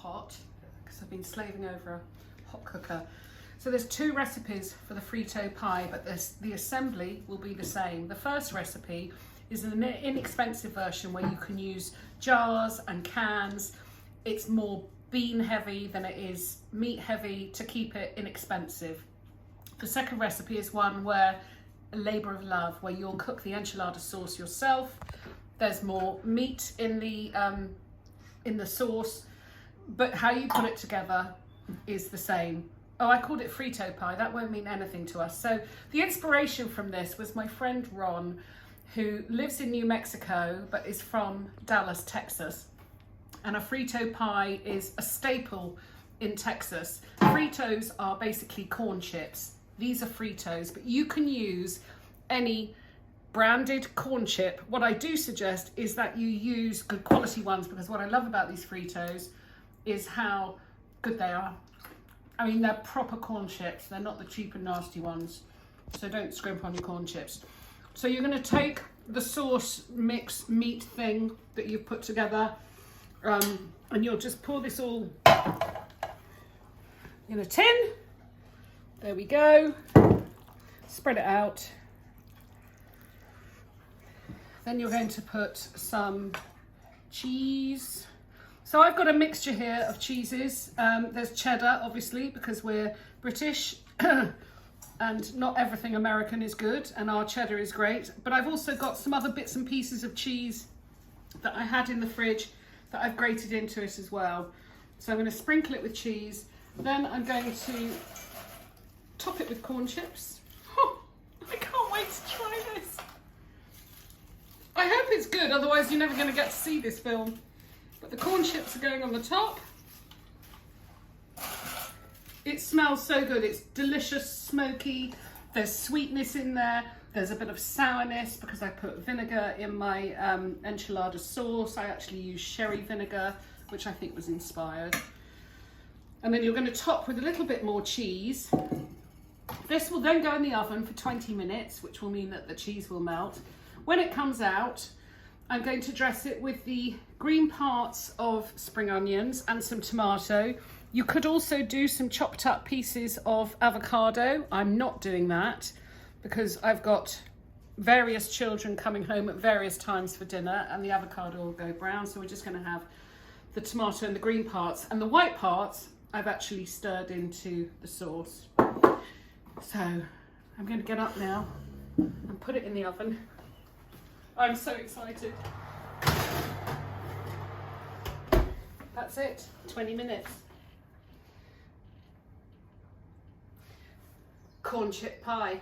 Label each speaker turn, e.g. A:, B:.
A: hot because I've been slaving over a hot cooker. So there's 2 recipes for the Frito pie, but the assembly will be the same. The first recipe is an inexpensive version where you can use jars and cans. It's more bean heavy than it is meat heavy to keep it inexpensive. The second recipe is one where a labour of love, where you'll cook the enchilada sauce yourself. There's more meat in the sauce, but how you put it together is the same. Oh, I called it Frito pie. That won't mean anything to us. So the inspiration from this was my friend Ron, who lives in New Mexico, but is from Dallas, Texas. And a Frito pie is a staple in Texas. Fritos are basically corn chips. These are Fritos, but you can use any branded corn chip. What I do suggest is that you use good quality ones, because what I love about these Fritos is how good they are. I mean, they're proper corn chips. They're not the cheap and nasty ones. So don't scrimp on your corn chips. So you're going to take the sauce mix meat thing that you've put together, and you'll just pour this all in a tin. There we go. Spread it out. Then you're going to put some cheese. So I've got a mixture here of cheeses. There's cheddar, obviously, because we're British and not everything American is good, and our cheddar is great. But I've also got some other bits and pieces of cheese that I had in the fridge that I've grated into it as well. So I'm going to sprinkle it with cheese. Then I'm going to top it with corn chips. Oh, I can't wait to try this. I hope it's good, otherwise you're never going to get to see this film. But the corn chips are going on the top. It smells so good. It's delicious, smoky. There's sweetness in there. There's a bit of sourness because I put vinegar in my enchilada sauce. I actually used sherry vinegar, which I think was inspired. And then you're going to top with a little bit more cheese. This will then go in the oven for 20 minutes, which will mean that the cheese will melt. When it comes out, I'm going to dress it with the green parts of spring onions and some tomato. You could also do some chopped up pieces of avocado. I'm not doing that because I've got various children coming home at various times for dinner and the avocado will go brown. So we're just going to have the tomato and the green parts, and the white parts I've actually stirred into the sauce. So I'm going to get up now and put it in the oven. I'm so excited. That's it, 20 minutes. Corn chip pie.